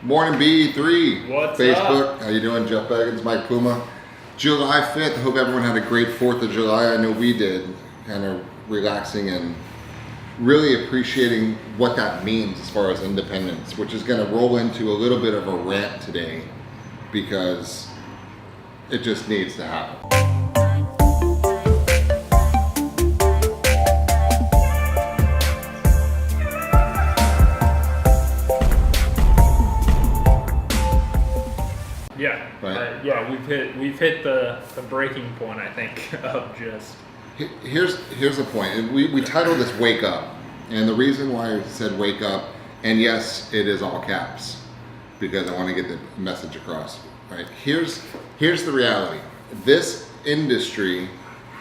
Morning B3. What's Facebook. up? How you doing? Jeff Beggins, Mike Puma. July 5th. I hope everyone had a great 4th of July. I know we did. Kind of relaxing and really appreciating what that means as far as independence, which is going to roll into a little bit of a rant today because it just needs to happen. Yeah, Right. yeah, we've hit the breaking point, I think, of just. Here's the point. And we titled this "Wake Up," and the reason why I said "Wake Up," and yes, it is all caps, because I want to get the message across. Right? Here's the reality. This industry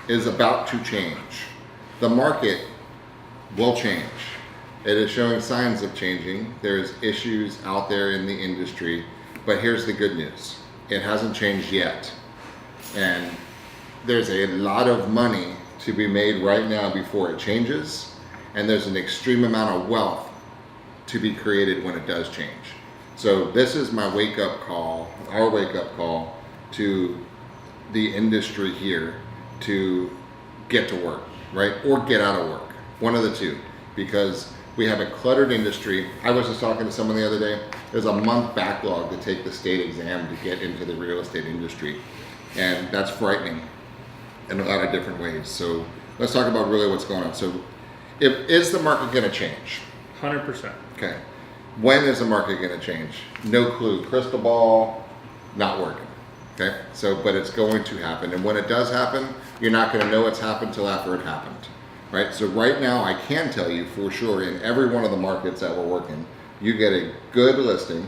is about to change. The market will change. It is showing signs of changing. There's issues out there in the industry. But here's the good news. It hasn't changed yet. And there's a lot of money to be made right now before it changes. And there's an extreme amount of wealth to be created when it does change. So this is my wake-up call, our wake-up call to the industry here to get to work, right? Or get out of work. One of the two. Because we have a cluttered industry. I was just talking to someone the other day. There's a month backlog to take the state exam to get into the real estate industry. And that's frightening in a lot of different ways. So let's talk about really what's going on. So is the market going to change? 100%. Okay. When is the market going to change? No clue. Crystal ball, not working. Okay. So, but it's going to happen. And when it does happen, you're not going to know it's happened until after it happened. Right? So right now I can tell you for sure in every one of the markets that we're working, you get a good listing,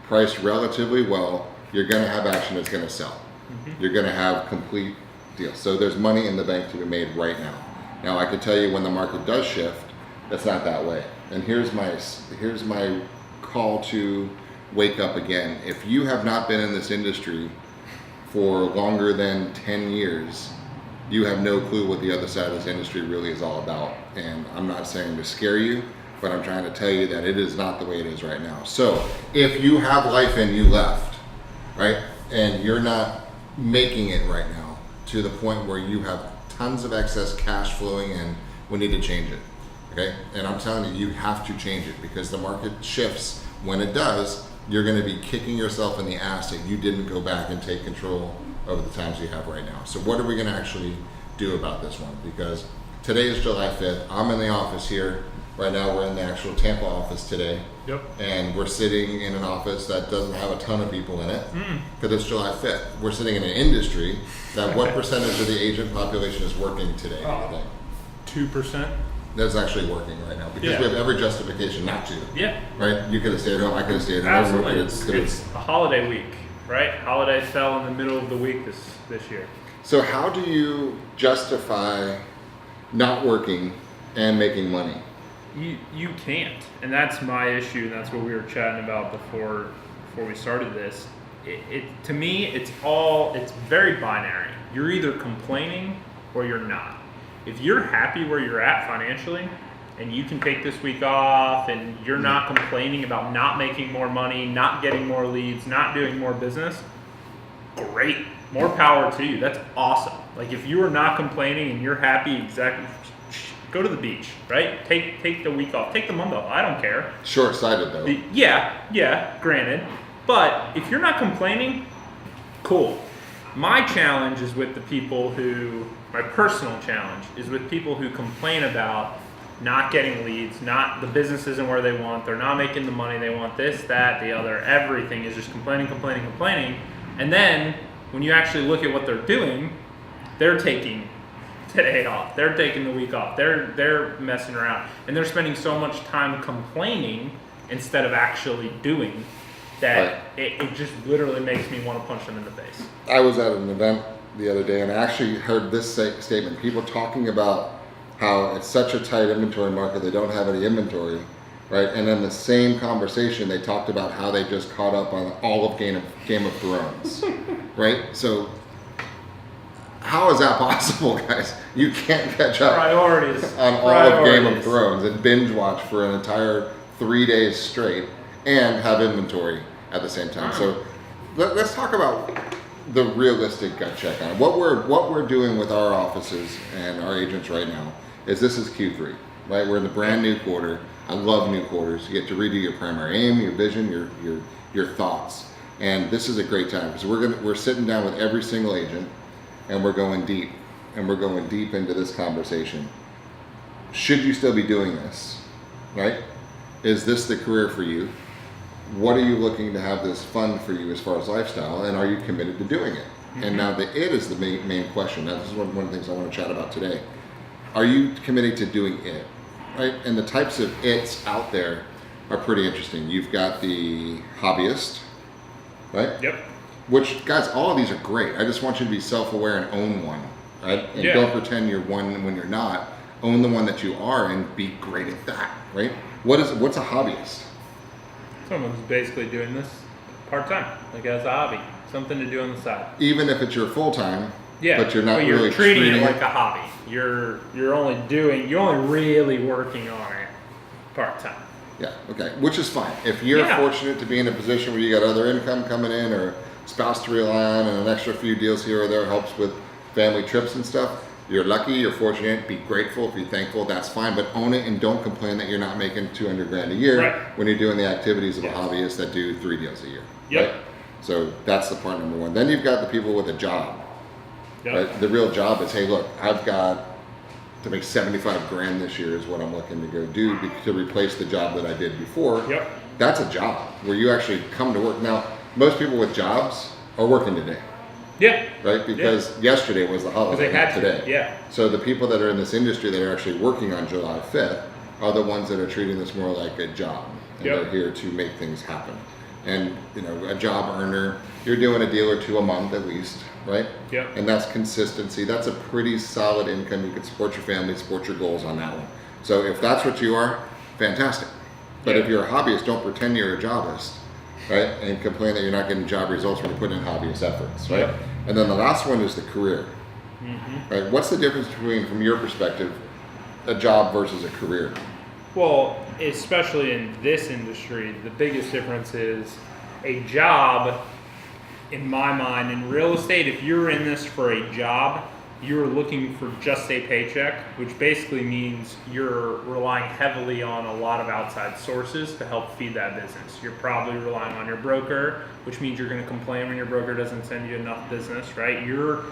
priced relatively well, you're going to have action that's going to sell. Mm-hmm. You're going to have complete deals. So there's money in the bank to be made right now. Now I can tell you when the market does shift, that's not that way. And here's my call to wake up again. If you have not been in this industry for longer than 10 years, you have no clue what the other side of this industry really is all about. And I'm not saying to scare you, but I'm trying to tell you that it is not the way it is right now. So if you have life and you left, right, and you're not making it right now to the point where you have tons of excess cash flowing in, we need to change it, okay? And I'm telling you, you have to change it because the market shifts. When it does, you're gonna be kicking yourself in the ass that you didn't go back and take control over the times you have right now. So what are we gonna actually do about this one? Because today is July 5th. I'm in the office here. Right now we're in the actual Tampa office today. Yep. And we're sitting in an office that doesn't have a ton of people in it because it's July 5th. We're sitting in an industry that what percentage of the agent population is working today? Oh, 2%. That's actually working right now because we have every justification not to. Yeah. Right? You could have stayed home. I could have stayed home. Absolutely. It's a holiday week, right? Holidays fell in the middle of the week this year. So how do you justify not working and making money? You can't, and that's my issue, and that's what we were chatting about before we started this. To me, it's very binary. You're either complaining or you're not. If you're happy where you're at financially, and you can take this week off, and you're not complaining about not making more money, not getting more leads, not doing more business, great. More power to you. That's awesome. Like if you are not complaining and you're happy, exactly, go to the beach, right? Take the week off. Take the month off. I don't care. Short-sighted though. Yeah, granted. But if you're not complaining, cool. My challenge is with the people my personal challenge is with people who complain about not getting leads, the business isn't where they want, they're not making the money they want, this, that, the other, everything is just complaining. And then when you actually look at what they're doing, they're taking today off. They're taking the week off. They're messing around. And they're spending so much time complaining instead of actually doing that it just literally makes me want to punch them in the face. I was at an event the other day and I actually heard this statement. People talking about how it's such a tight inventory market, they don't have any inventory, right? And in the same conversation, they talked about how they just caught up on all of Game of Thrones, right? So how is that possible, guys? You can't catch up Priorities. on all of Game of Thrones and binge watch for an entire 3 days straight and have inventory at the same time. So let's talk about the realistic gut check on it. What we're doing with our offices and our agents right now is this is Q3, right? We're in the brand new quarter. I love new quarters. You get to redo your primary aim, your vision, your thoughts, and this is a great time because we're sitting down with every single agent, and we're going deep into this conversation. Should you still be doing this, right? Is this the career for you? What are you looking to have this fund for you as far as lifestyle, and are you committed to doing it? And now the it is the main question. Now, this is one of the things I want to chat about today. Are you committed to doing it, right? And the types of it's out there are pretty interesting. You've got the hobbyist, right? Yep. Which, guys, all of these are great. I just want you to be self-aware and own one, right? And don't pretend you're one when you're not. Own the one that you are and be great at that, right? What's a hobbyist? Someone who's basically doing this part-time, like as a hobby, something to do on the side. Even if it's your full-time, yeah, but you're not you're really treating it like a hobby. You're only really working on it part-time. Yeah, okay, which is fine. If you're fortunate to be in a position where you got other income coming in or spouse to rely on and an extra few deals here or there helps with family trips and stuff, you're lucky, you're fortunate, be grateful, be thankful, that's fine, but own it and don't complain that you're not making $200,000 a year when you're doing the activities of a hobbyist that do 3 deals a year. Yep. Right? So that's the part number one. Then you've got the people with a job. Right? The real job is, hey, look, I've got to make $75,000 this year is what I'm looking to go do to replace the job that I did before. Yep. That's a job where you actually come to work. Now, most people with jobs are working today. Yeah. Right? Because yesterday was the holiday. Because they had today. to. Yeah. So the people that are in this industry that are actually working on July 5th are the ones that are treating this more like a job. And they're here to make things happen. And, a job earner, you're doing a deal or two a month at least, right? Yeah. And that's consistency. That's a pretty solid income. You can support your family, support your goals on that one. So if that's what you are, fantastic. But if you're a hobbyist, don't pretend you're a jobist, right? And complain that you're not getting job results when you put in hobbyist efforts, right? Yep. And then the last one is the career, right? What's the difference between, from your perspective, a job versus a career? Well, especially in this industry, the biggest difference is a job, in my mind, in real estate, if you're in this for a job, you're looking for just a paycheck, which basically means you're relying heavily on a lot of outside sources to help feed that business. You're probably relying on your broker, which means you're going to complain when your broker doesn't send you enough business, right? You're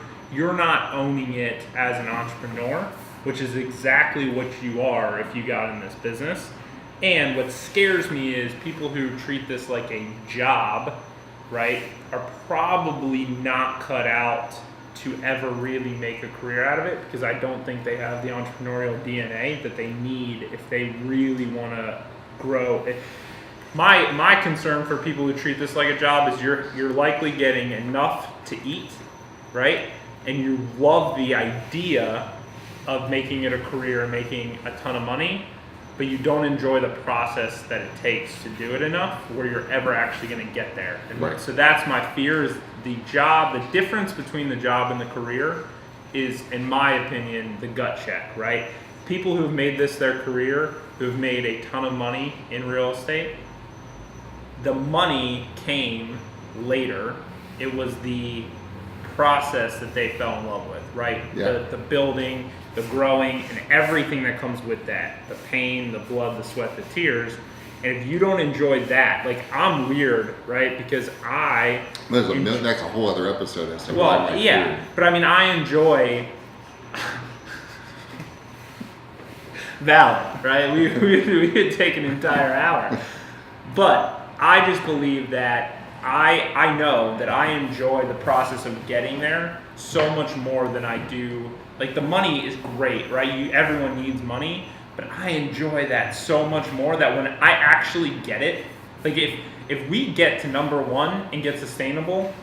not owning it as an entrepreneur, which is exactly what you are if you got in this business. And what scares me is people who treat this like a job, right, are probably not cut out to ever really make a career out of it, because I don't think they have the entrepreneurial DNA that they need if they really want to grow. My concern for people who treat this like a job is you're likely getting enough to eat, right? And you love the idea of making it a career and making a ton of money, but you don't enjoy the process that it takes to do it enough where you're ever actually going to get there. And so that's my fear, is the job, the difference between the job and the career is, in my opinion, the gut check, right? People who've made this their career, who've made a ton of money in real estate, the money came later. It was the process that they fell in love with, right? Yeah. The building, the growing, and everything that comes with that. The pain, the blood, the sweat, the tears. And if you don't enjoy that, like, I'm weird, right? Because that's a whole other episode. As to well, yeah. Food. But I mean, I enjoy valid, right? We could take an entire hour. But I just believe that I know that I enjoy the process of getting there so much more than I do. Like, the money is great, right? Everyone needs money, but I enjoy that so much more that when I actually get it, like if we get to number one and get sustainable,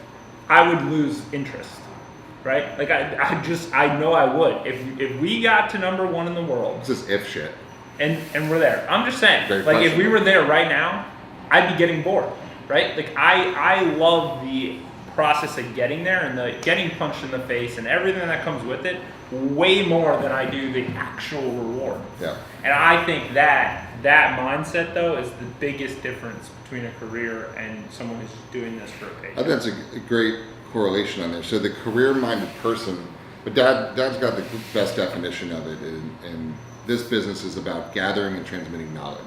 I would lose interest, right? Like I know I would. If we got to number one in the world. This is if shit. And we're there. I'm just saying, Very like, question. if we were there right now, I'd be getting bored, right? Like, I love the process of getting there and the getting punched in the face and everything that comes with it way more than I do the actual reward. Yeah. And I think that mindset though is the biggest difference between a career and someone who's just doing this for a paycheck. I think that's a great correlation on there. So the career-minded person, but Dad's got the best definition of it, and this business is about gathering and transmitting knowledge,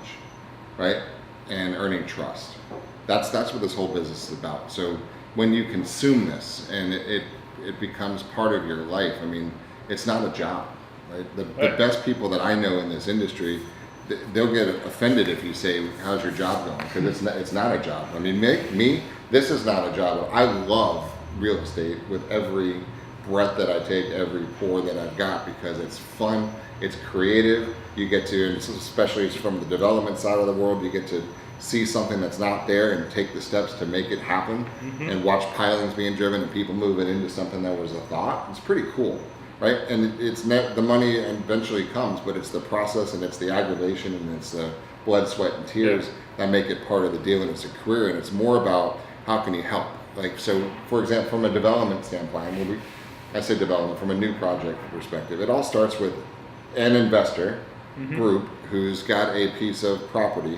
right? And earning trust. That's what this whole business is about. So when you consume this and it becomes part of your life, I mean, it's not a job, right? The best people that I know in this industry, they'll get offended if you say, how's your job going? Because it's not a job. I mean, me, this is not a job. I love real estate with every breath that I take, every pore that I've got, because it's fun, it's creative. You get to, and especially from the development side of the world, you get to see something that's not there and take the steps to make it happen, and watch pilings being driven and people moving into something that was a thought. It's pretty cool, right? And it's not, the money eventually comes, but it's the process and it's the aggravation and it's the blood, sweat, and tears that make it part of the deal, and it's a career, and it's more about how can you help. Like, so for example, from a development standpoint, I say development from a new project perspective, it all starts with an investor group who's got a piece of property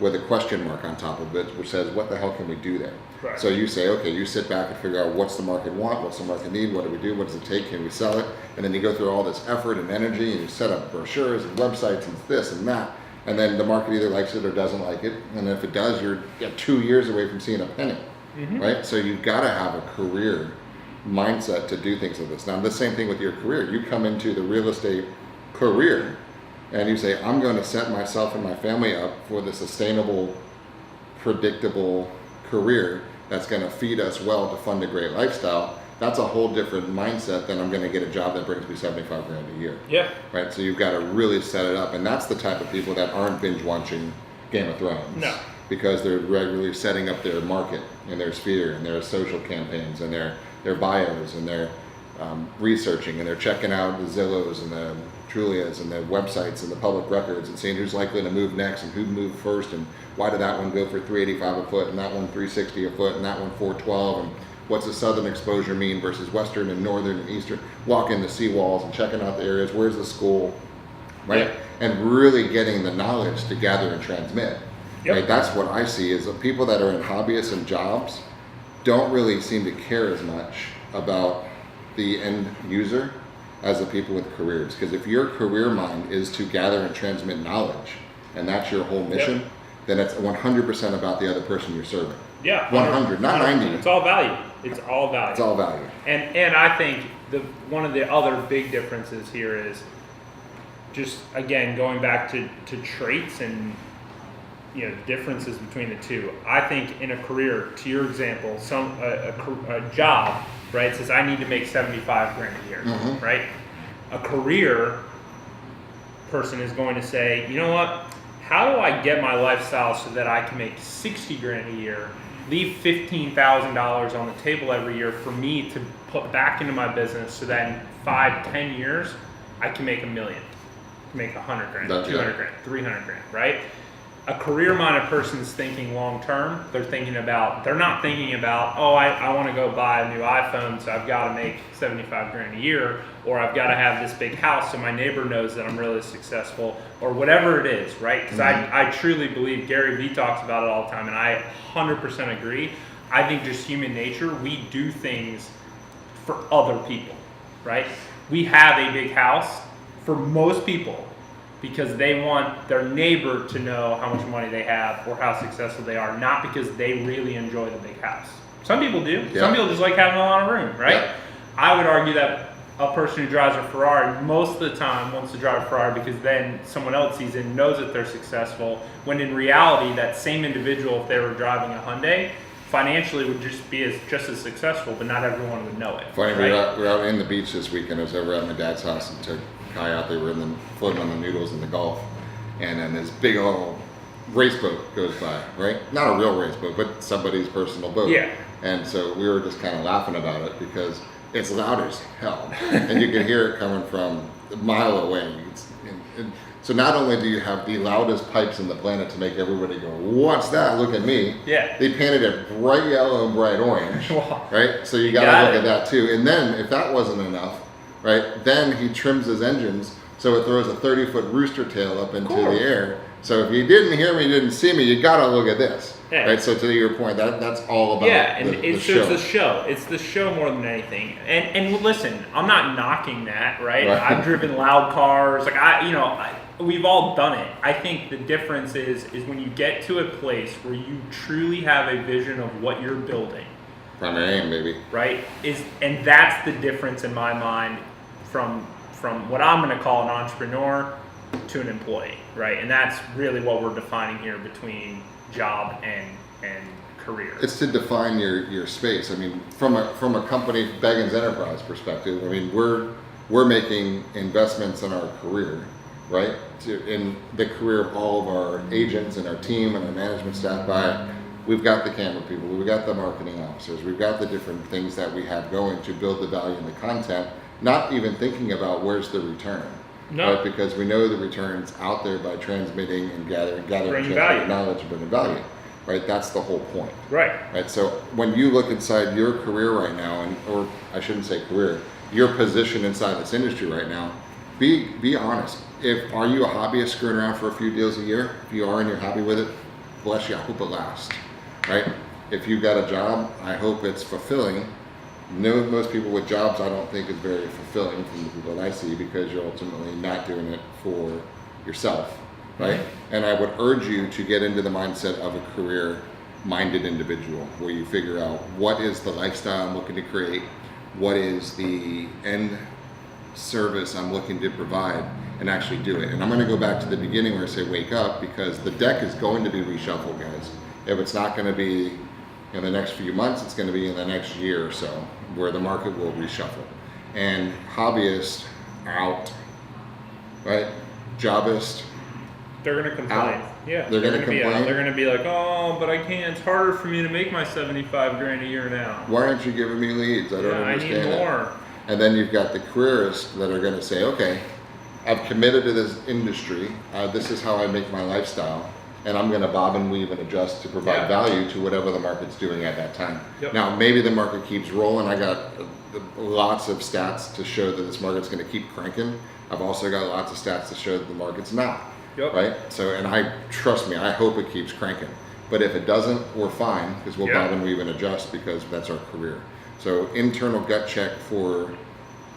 with a question mark on top of it, which says, what the hell can we do there? Right. So you say, okay, you sit back and figure out what's the market want, what's the market need, what do we do, what does it take, can we sell it? And then you go through all this effort and energy, and you set up brochures and websites and this and that, and then the market either likes it or doesn't like it, and if it does, you're 2 years away from seeing a penny, right? So you've got to have a career mindset to do things like this. Now, the same thing with your career. You come into the real estate career and you say, I'm going to set myself and my family up for the sustainable, predictable career that's going to feed us well to fund a great lifestyle. That's a whole different mindset than I'm going to get a job that brings me 75 grand a year. Yeah. Right. So you've got to really set it up. And that's the type of people that aren't binge watching Game of Thrones. No. Because they're regularly setting up their market and their sphere and their social campaigns and their bios, and they're researching, and they're checking out the Zillows and the Trulias and the websites and the public records and seeing who's likely to move next and who moved first and why did that one go for $385 a foot and that one $360 a foot and that one $412, and what's the southern exposure mean versus western and northern and eastern. Walking the seawalls and checking out the areas, where's the school, right? Yeah. And really getting the knowledge to gather and transmit. Yep. Right? That's what I see is the people that are in hobbyists and jobs don't really seem to care as much about the end user as the people with careers. Because if your career mind is to gather and transmit knowledge, and that's your whole mission, then it's 100% about the other person you're serving. Yeah. 100, not 90. It's all value. It's all value. It's all value. And I think one of the other big differences here is just, again, going back to traits and differences between the two. I think in a career, to your example, a job, right, says I need to make 75 grand a year, right? A career person is going to say, you know what? How do I get my lifestyle so that I can make 60 grand a year, leave $15,000 on the table every year for me to put back into my business so that in 5-10 years I can make $1 million, make 100 grand, 200 grand, 300 grand, right? A career-minded person's thinking long-term. They're not thinking about, oh, I want to go buy a new iPhone, so I've got to make 75 grand a year, or I've got to have this big house so my neighbor knows that I'm really successful, or whatever it is, right? Because I truly believe, Gary Vee talks about it all the time, and I 100% agree. I think just human nature, we do things for other people, right? We have a big house for most people, because they want their neighbor to know how much money they have or how successful they are, not because they really enjoy the big house. Some people do. Yeah. Some people just like having a lot of room, right? Yeah. I would argue that a person who drives a Ferrari most of the time wants to drive a Ferrari because then someone else sees it and knows that they're successful, when in reality that same individual, if they were driving a Hyundai, financially would just be just as successful, but not everyone would know it. Funny, right? we were out in the beach this weekend. I was over at my dad's house and took Kai out. They were floating on the noodles in the Gulf, and then this big old race boat goes by, right? Not a real race boat, but somebody's personal boat. Yeah. And so we were just kind of laughing about it because it's loud as hell, and you can hear it coming from a mile away. So not only do you have the loudest pipes in the planet to make everybody go, what's that? Look at me. Yeah. They painted it bright yellow and bright orange, Wow. right? So you got to look at that too. And then if that wasn't enough, right, then he trims his engines so it throws a 30-foot rooster tail up into the air. So if you didn't hear me, you didn't see me, you got to look at this. Yeah. Right, so to your point, that's all about the show. It's the show. It's the show more than anything. And listen, I'm not knocking that, right? I've driven loud cars. Like we've all done it. I think the difference is when you get to a place where you truly have a vision of what you're building. Primary aim, baby. Right? And that's the difference in my mind from what I'm going to call an entrepreneur to an employee, right? And that's really what we're defining here between job and career. It's to define your space. I mean, from a company Beggins Enterprise perspective, I mean we're making investments in our career, right? In the career of all of our agents and our team and our management staff. We've got the camera people, we've got the marketing officers, we've got the different things that we have going to build the value in the content, not even thinking about where's the return. No. Right? Because we know the return's out there by transmitting and gathering knowledge and bringing value. Right? That's the whole point. Right? So when you look inside your career right now, or I shouldn't say career, your position inside this industry right now, be honest. Are you a hobbyist screwing around for a few deals a year? If you are and you're happy with it, bless you, I hope it lasts. Right? If you've got a job, I hope it's fulfilling. Most people with jobs I don't think is very fulfilling from the people that I see, because you're ultimately not doing it for yourself, right? And I would urge you to get into the mindset of a career-minded individual, where you figure out what is the lifestyle I'm looking to create, what is the end service I'm looking to provide, and actually do it. And I'm going to go back to the beginning where I say wake up, because the deck is going to be reshuffled, guys. If it's not going to be in the next few months, it's going to be in the next year or so, where the market will reshuffle. And hobbyists out, right? Jobbists, they're going to complain. Out. Yeah, they're going to complain. They're going to be like, oh, but I can't. It's harder for me to make my $75,000 a year now. Why aren't you giving me leads? I don't understand. I need more. That. And then you've got the careerists that are going to say, okay, I've committed to this industry. This is how I make my lifestyle. And I'm going to bob and weave and adjust to provide value to whatever the market's doing at that time. Yep. Now, maybe the market keeps rolling. I got lots of stats to show that this market's going to keep cranking. I've also got lots of stats to show that the market's not. Yep. Right? So, and trust me, I hope it keeps cranking. But if it doesn't, we're fine, because we'll bob and weave and adjust, because that's our career. So, internal gut check for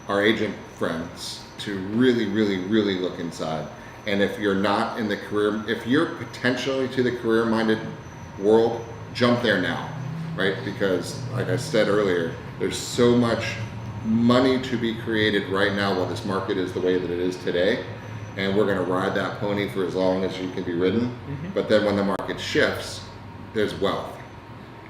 our agent friends to really, really, really look inside. And if you're not in the career, if you're potentially to the career-minded world, jump there now, right? Because like I said earlier, there's so much money to be created right now while this market is the way that it is today. And we're going to ride that pony for as long as you can be ridden. Mm-hmm. But then when the market shifts, there's wealth.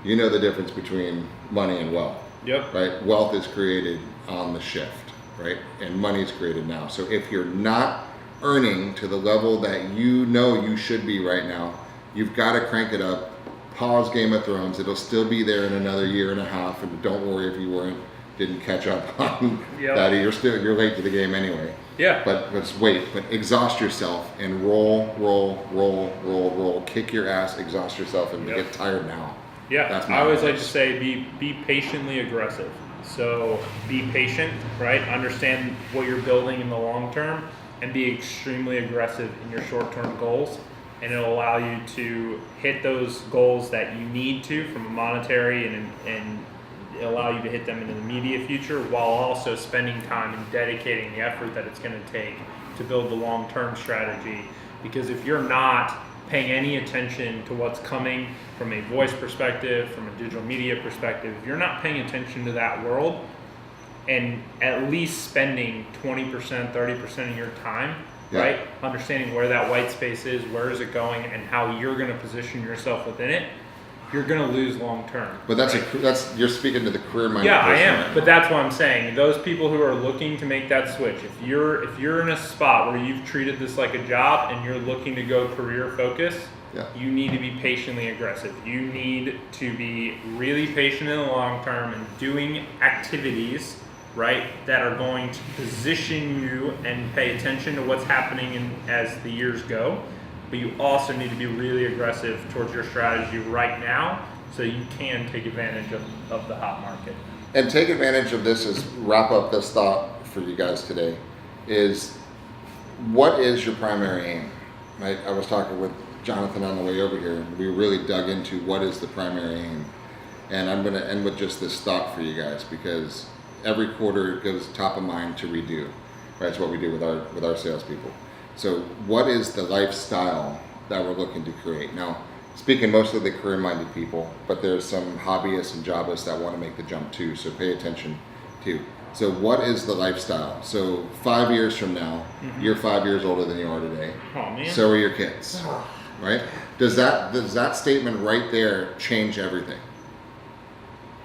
You know the difference between money and wealth. Yep. Right? Wealth is created on the shift, right? And money is created now. So if you're not earning to the level that you know you should be right now, you've got to crank it up. Pause Game of Thrones. It'll still be there in another year and a half, and don't worry if you didn't catch up on that. You're late to the game anyway. Yeah. But let's wait. But exhaust yourself and roll. Kick your ass. Exhaust yourself and get tired now. Yeah. That's I always like to say be patiently aggressive. So be patient, right? Understand what you're building in the long term, and be extremely aggressive in your short-term goals, and it'll allow you to hit those goals that you need to from a monetary and allow you to hit them in the immediate future, while also spending time and dedicating the effort that it's going to take to build the long-term strategy. Because if you're not paying any attention to what's coming from a voice perspective, from a digital media perspective, if you're not paying attention to that world, and at least spending 20%, 30% of your time, right? Understanding where that white space is, where is it going, and how you're going to position yourself within it, you're going to lose long term. But that's you're speaking to the career-minded. Yeah, I am. Right, but that's what I'm saying. Those people who are looking to make that switch, if you're in a spot where you've treated this like a job and you're looking to go career focus, you need to be patiently aggressive. You need to be really patient in the long term and doing activities right, that are going to position you and pay attention to what's happening as the years go. But you also need to be really aggressive towards your strategy right now so you can take advantage of the hot market. And take advantage of this, is wrap up this thought for you guys today, is what is your primary aim? Right? I was talking with Jonathan on the way over here, and we really dug into what is the primary aim. And I'm going to end with just this thought for you guys, because every quarter it goes top of mind to redo. Right? That's what we do with our salespeople. So what is the lifestyle that we're looking to create? Now, speaking mostly of the career-minded people, but there's some hobbyists and jobbists that want to make the jump too, so pay attention too. So what is the lifestyle? So 5 years from now, you're 5 years older than you are today. Oh, man. So are your kids, right? Does that statement right there change everything?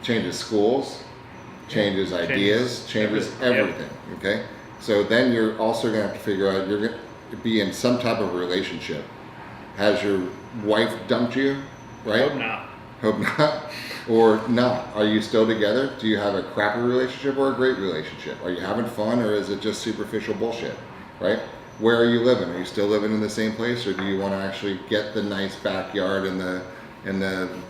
Changes schools, changes ideas, changes everything, okay? So then you're also going to have to figure out, you're going to be in some type of relationship. Has your wife dumped you, right? Hope not. Hope not. Or not. Are you still together? Do you have a crappy relationship or a great relationship? Are you having fun, or is it just superficial bullshit, right? Where are you living? Are you still living in the same place, or do you want to actually get the nice backyard and the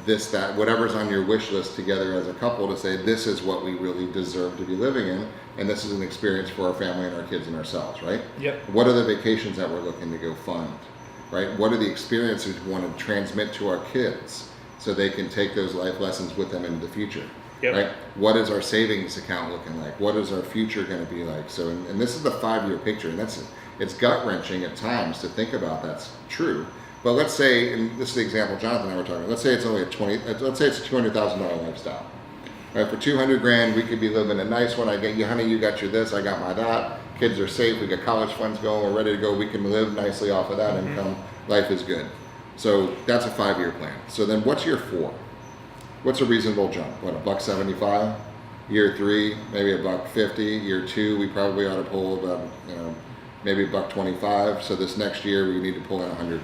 this, that, whatever's on your wish list together as a couple to say, this is what we really deserve to be living in, and this is an experience for our family and our kids and ourselves, right? Yep. What are the vacations that we're looking to go fund, right? What are the experiences we want to transmit to our kids so they can take those life lessons with them into the future, right? What is our savings account looking like? What is our future going to be like? So, and this is the 5-year picture, and it's gut-wrenching at times to think about that's true. But let's say, and this is the example Jonathan and I were talking about, let's say it's only let's say it's a $200,000 lifestyle. Right, for $200,000, we could be living a nice one. I get you, honey, you got your this, I got my that. Kids are safe, we got college funds going, we're ready to go. We can live nicely off of that income. Life is good. So that's a 5-year plan. So then what's year 4? What's a reasonable jump? What, $175? Year 3, maybe $150. Year 2, we probably ought to pull about, maybe $125. So this next year we need to pull in $100,000.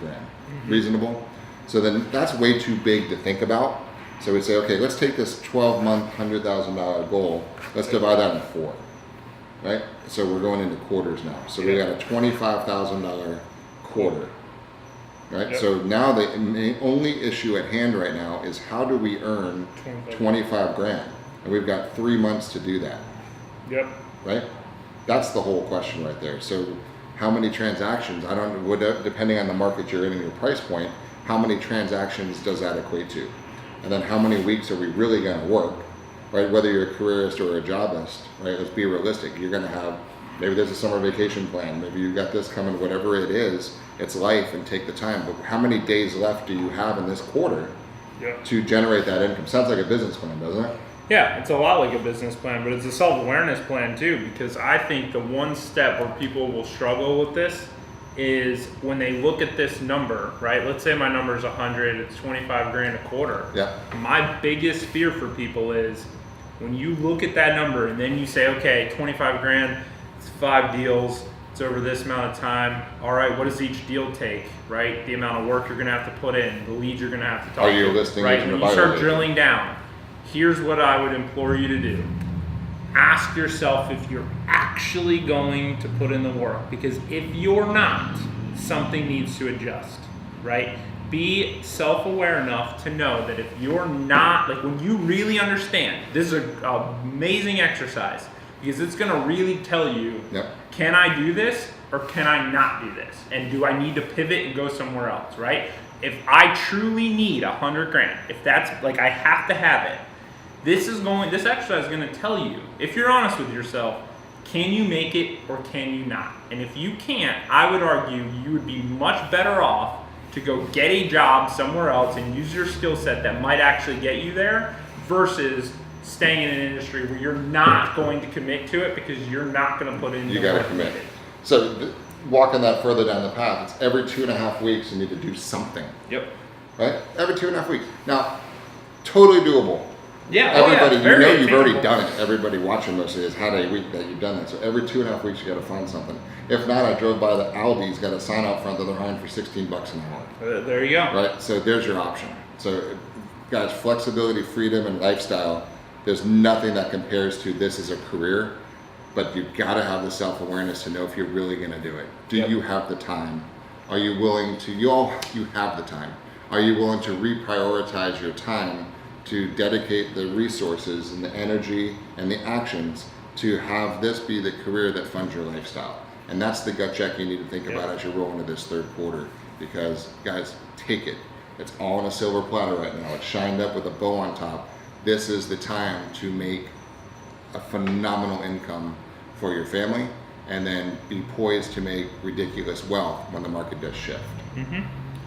Reasonable? So then that's way too big to think about. So we say, okay, let's take this 12-month, $100,000 goal. Let's divide that into 4, right? So we're going into quarters now. So we got a $25,000 quarter, right? Yep. So now the only issue at hand right now is how do we earn $25,000? And we've got 3 months to do that. Yep. Right? That's the whole question right there. So how many transactions, depending on the market you're in and your price point, how many transactions does that equate to? And then how many weeks are we really going to work, right? Whether you're a careerist or a jobist, right? Let's be realistic. You're going to have, maybe there's a summer vacation plan. Maybe you've got this coming, whatever it is, it's life and take the time. But how many days left do you have in this quarter to generate that income? Sounds like a business plan, doesn't it? Yeah, it's a lot like a business plan, but it's a self-awareness plan too, because I think the one step where people will struggle with this is when they look at this number, right? Let's say my number is 100, it's $25,000 a quarter. Yeah. My biggest fear for people is when you look at that number and then you say, okay, $25,000, it's 5 deals, it's over this amount of time. All right, what does each deal take, right? The amount of work you're gonna have to put in, the leads you're gonna have to talk to. Are you a listing right? agent When or you buyer start agent? drilling down, here's what I would implore you to do. Ask yourself if you're actually going to put in the work, because if you're not, something needs to adjust, right? Be self-aware enough to know that if you're not, like when you really understand, this is an amazing exercise, because it's going to really tell you, can I do this or can I not do this? And do I need to pivot and go somewhere else, right? If I truly need $100,000, if that's like I have to have it, this exercise is going to tell you, if you're honest with yourself, can you make it or can you not? And if you can't, I would argue you would be much better off to go get a job somewhere else and use your skill set that might actually get you there versus staying in an industry where you're not going to commit to it because you're not going to put in the work. You got to commit. So walking that further down the path, it's every 2.5 weeks you need to do something. Yep. Right? Every 2.5 weeks. Now, totally doable. Yeah, everybody, you know you've already done it. Everybody watching this has had a week that you've done that. So every 2.5 weeks you got to find something. If not, I drove by the Aldi's, got a sign out front that they're hiring for $16 an hour. There you go. Right. So there's your option. So guys, flexibility, freedom, and lifestyle. There's nothing that compares to this as a career. but you've got to have the self-awareness to know if you're really going to do it. Do Yep. you have the time? Are you willing to, you have the time. Are you willing to reprioritize your time to dedicate the resources and the energy and the actions to have this be the career that funds your lifestyle? And that's the gut check you need to think about as you roll into this third quarter. Because guys, take it. It's all on a silver platter right now. It's shined up with a bow on top. This is the time to make a phenomenal income for your family and then be poised to make ridiculous wealth when the market does shift. Mm-hmm.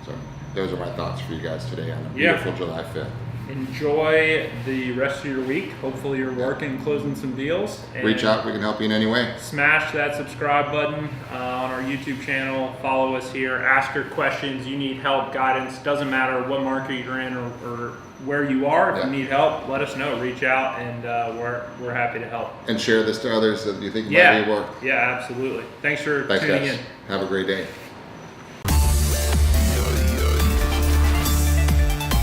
So those are my thoughts for you guys today on a Yeah. beautiful July 5th. Enjoy the rest of your week. Hopefully you're working, closing some deals. And Reach out, we can help you in any way. smash that subscribe button on our YouTube channel. Follow us here. Ask your questions. You need help, guidance. Doesn't matter what market you're in or where you are. If you need help, let us know. Reach out, and we're happy to help. And share this to others that you think might Yeah, be work. yeah, absolutely. Thanks for Thanks, tuning guys. in. Have a great day.